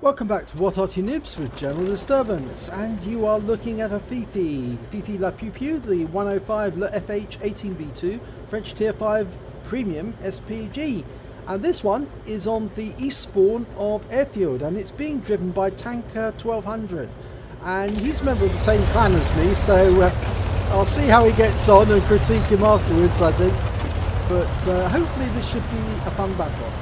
Welcome back to What Arty Noobs with General Disturbance, and you are looking at a Fifi La Pew Pew, the 105 leFH18B2 French Tier 5 Premium SPG, and this one is on the east spawn of Airfield, and it's being driven by Tanker 1200, and he's a member of the same clan as me, so I'll see how he gets on and critique him afterwards, I think, but hopefully this should be a fun battle.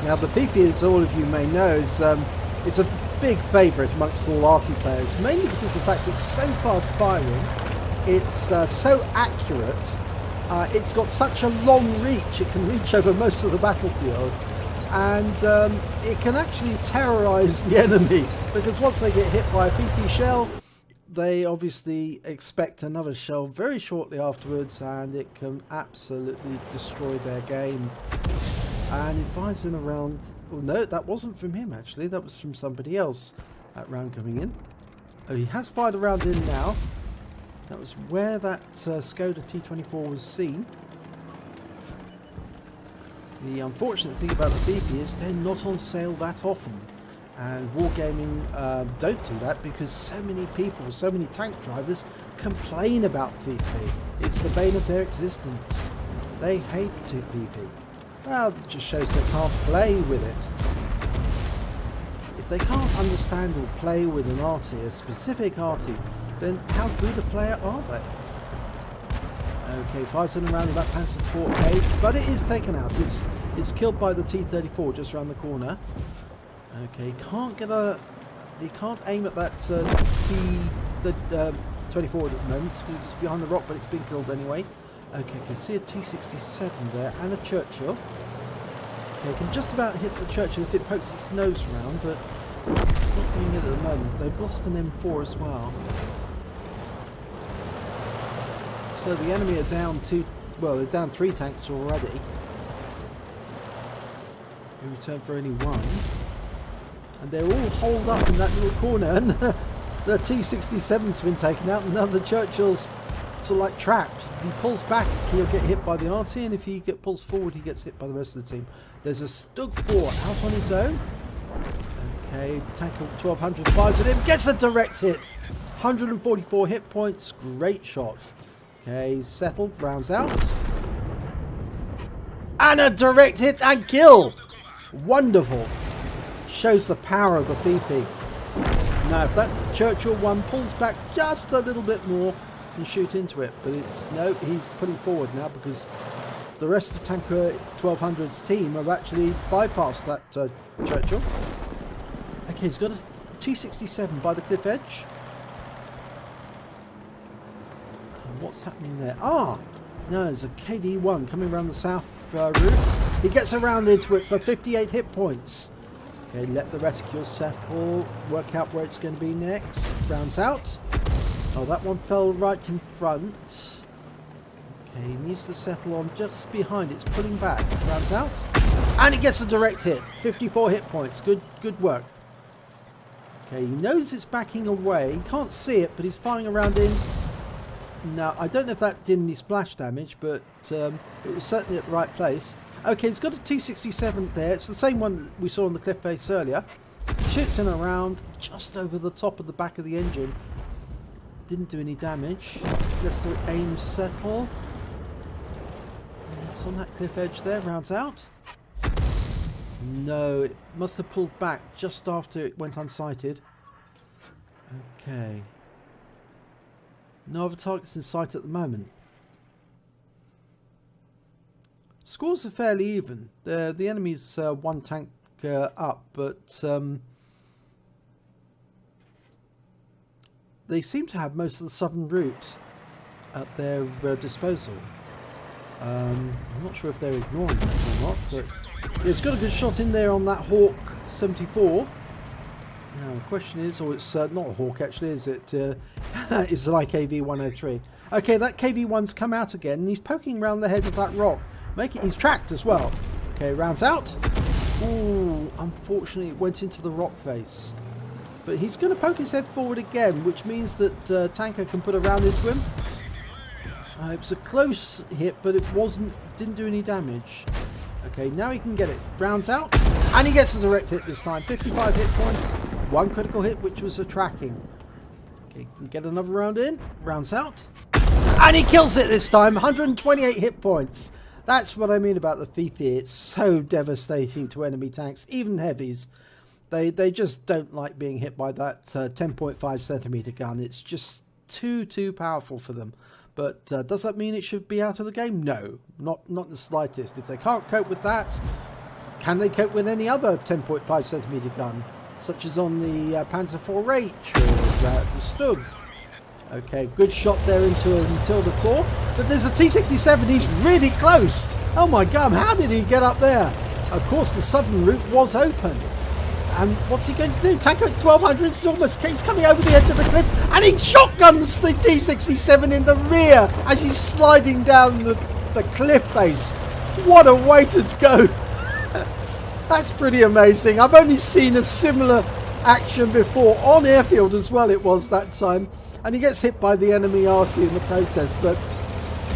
Now the Fifi, as all of you may know, is a big favourite amongst all Arty players, mainly because of the fact it's so fast firing, it's so accurate, it's got such a long reach, it can reach over most of the battlefield, and it can actually terrorise the enemy, because once they get hit by a Fifi shell, they obviously expect another shell very shortly afterwards, and it can absolutely destroy their game. And it fires in around... Oh no, that wasn't from him actually, that was from somebody else. That round coming in. Oh, he has fired a round in now. That was where that Skoda T24 was seen. The unfortunate thing about the Fifi is they're not on sale that often. And Wargaming don't do that because so many people, so many tank drivers complain about Fifi. It's the bane of their existence. They hate Fifi. Well, it just shows they can't play with it. If they can't understand or play with an Arty, a specific Arty, then how good a player are they? Okay, fires in around that Panzer IV-A, but it is taken out. It's killed by the T-34 just around the corner. Okay, he can't aim at that T-24 at the moment. It's behind the rock, but it's been killed anyway. Okay, you can see a T-67 there and a Churchill. Okay, can just about hit the Churchill if it pokes its nose round, but it's not doing it at the moment. They've lost an M4 as well. So the enemy are down they're down 3 tanks already. We return for only 1. And they're all holed up in that little corner, and the T-67's been taken out, and now the Churchill's sort of like trapped. If he pulls back, he'll get hit by the Arty, and if he pulls forward, he gets hit by the rest of the team. There's a Stug 4 out on his own. Okay, Tanker 1200 fires at him, gets a direct hit. 144 hit points, great shot. Okay, he's settled, rounds out. And a direct hit and kill! Wonderful. Shows the power of the Fifi. Now, if that Churchill one pulls back just a little bit more, and shoot into it, but no, he's putting forward now because the rest of Tanker 1200's team have actually bypassed that Churchill. Okay, he's got a T-67 by the cliff edge. And what's happening there? Ah, no, there's a KV-1 coming around the south route. He gets around into it for 58 hit points. Okay, let the rescue settle, work out where it's going to be next. Rounds out. Oh, that one fell right in front. Okay, he needs to settle on just behind. It's pulling back. Rounds out. And it gets a direct hit. 54 hit points. Good work. Okay, he knows it's backing away. He can't see it, but he's firing around in. Now, I don't know if that did any splash damage, but it was certainly at the right place. Okay, he's got a T-67 there. It's the same one that we saw on the cliff face earlier. Shoots in around just over the top of the back of the engine. Didn't do any damage. Let's do aim settle. It's on that cliff edge there, rounds out. No, it must have pulled back just after it went unsighted. Okay. No other targets in sight at the moment. Scores are fairly even. The enemy's 1 tank up, but they seem to have most of the southern route at their disposal. I'm not sure if they're ignoring that or not, but it's got a good shot in there on that Hawk 74. Now the question is, or it's not a Hawk actually, is it? It's an IKV-103. Okay, that KV-1's come out again, and he's poking around the head of that rock. He's tracked as well. Okay, rounds out. Ooh, unfortunately it went into the rock face. But he's going to poke his head forward again, which means that Tanker can put a round into him. It was a close hit, but it didn't do any damage. Okay, now he can get it. Rounds out, and he gets a direct hit this time. 55 hit points, 1 critical hit, which was a tracking. Okay, can get another round in. Rounds out, and he kills it this time. 128 hit points. That's what I mean about the Fifi. It's so devastating to enemy tanks, even heavies. They just don't like being hit by that 10.5 centimeter gun. It's just too powerful for them. But does that mean it should be out of the game? No, not the slightest. If they can't cope with that, can they cope with any other 10.5 centimeter gun, such as on the Panzer IV H or the Stug? Okay, good shot there until the floor. But there's a T-67. He's really close. Oh my God, how did he get up there? Of course, the southern route was open. And what's he going to do? Tanker at 1200, he's coming over the edge of the cliff, and he shotguns the T-67 in the rear as he's sliding down the cliff face. What a way to go. That's pretty amazing. I've only seen a similar action before, on Airfield as well it was that time. And he gets hit by the enemy Arty in the process. But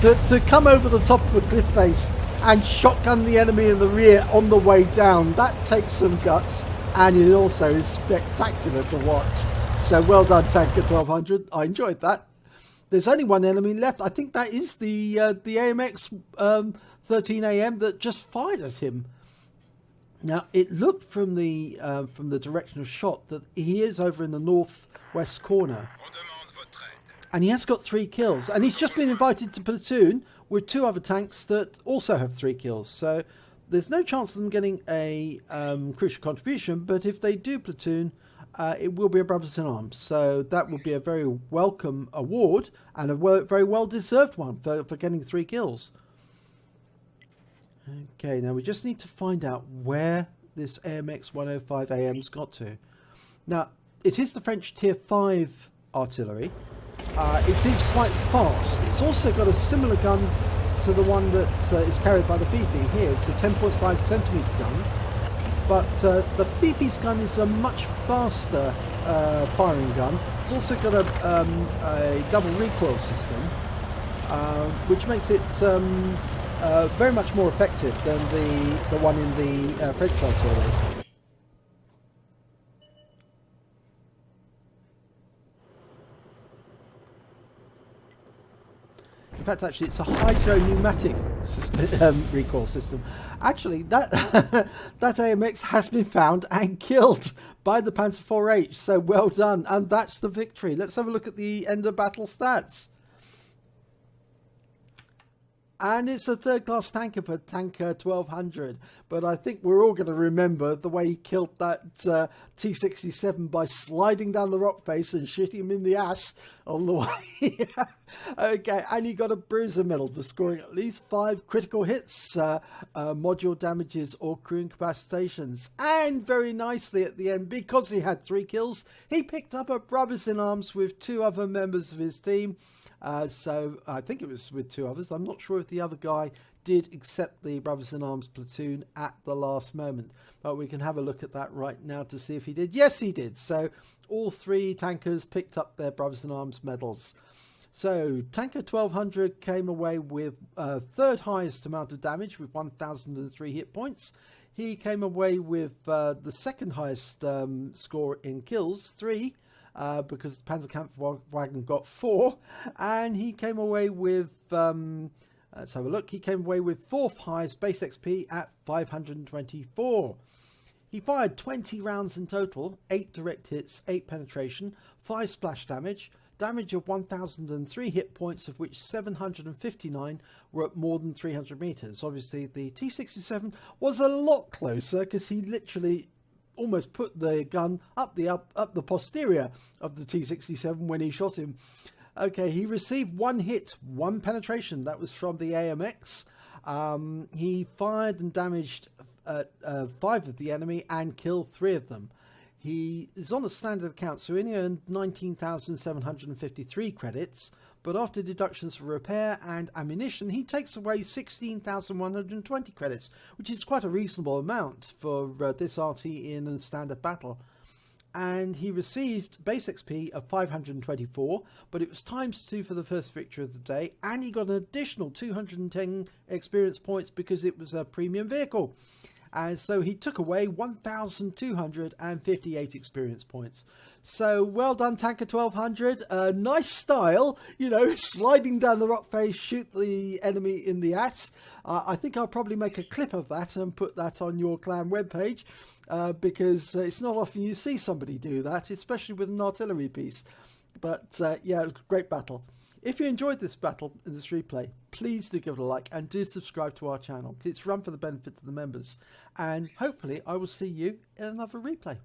to come over the top of a cliff face and shotgun the enemy in the rear on the way down, that takes some guts. And it also is spectacular to watch. So well done, Tanker 1200. I enjoyed that. There's only one enemy left. I think that is the AMX 13AM that just fired at him. Now it looked from the direction of shot that he is over in the northwest corner, and he has got 3 kills. And he's just been invited to platoon with 2 other tanks that also have 3 kills. So there's no chance of them getting a crucial contribution, but if they do platoon, it will be a Brothers in Arms. So that will be a very welcome award, and a very well-deserved one for getting 3 kills. Okay, now we just need to find out where this AMX 105AM's got to. Now, it is the French Tier 5 artillery. It is quite fast. It's also got a similar gun to the one that is carried by the Fifi here. It's a 10.5 centimeter gun, but the Fifi's gun is a much faster firing gun. It's also got a double recoil system, which makes it very much more effective than the one in the French artillery. In fact, actually, it's a hydro-pneumatic recoil system. Actually, that that AMX has been found and killed by the Panzer IV H. So well done, and that's the victory. Let's have a look at the end of battle stats. And it's a third-class tanker for Tanker 1200. But I think we're all going to remember the way he killed that T-67 by sliding down the rock face and shooting him in the ass on the way. Okay, and he got a bruiser medal for scoring at least 5 critical hits, module damages or crew incapacitations. And very nicely at the end, because he had 3 kills, he picked up a Brothers in Arms with 2 other members of his team. So I think it was with 2 others. I'm not sure if the other guy did accept the Brothers in Arms platoon at the last moment, but we can have a look at that right now to see if he did. Yes, he did. So all 3 tankers picked up their Brothers in Arms medals. So Tanker 1200 came away with 3rd highest amount of damage with 1003 hit points. He came away with the 2nd highest score in kills, 3. Because the Panzerkampfwagen got 4, and he came away with, let's have a look, he came away with 4th highest base XP at 524. He fired 20 rounds in total, 8 direct hits, 8 penetration, 5 splash damage of 1003 hit points, of which 759 were at more than 300 meters. Obviously the T-67 was a lot closer because he literally almost put the gun up the posterior of the T-67 when he shot him. Okay, he received 1 hit, 1 penetration. That was from the AMX. He fired and damaged 5 of the enemy and killed 3 of them. He is on a standard account, so he only earned 19,753 credits, but after deductions for repair and ammunition, he takes away 16,120 credits, which is quite a reasonable amount for this Arty in a standard battle. And he received base XP of 524, but it was ×2 for the first victory of the day, and he got an additional 210 experience points because it was a premium vehicle. And so he took away 1,258 experience points. So well done, Tanker 1200. Nice style, you know, sliding down the rock face, shoot the enemy in the ass. I think I'll probably make a clip of that and put that on your clan webpage, because it's not often you see somebody do that, especially with an artillery piece. But yeah, it was a great battle. If you enjoyed this battle in this replay, please do give it a like and do subscribe to our channel. It's run for the benefit of the members. And hopefully I will see you in another replay.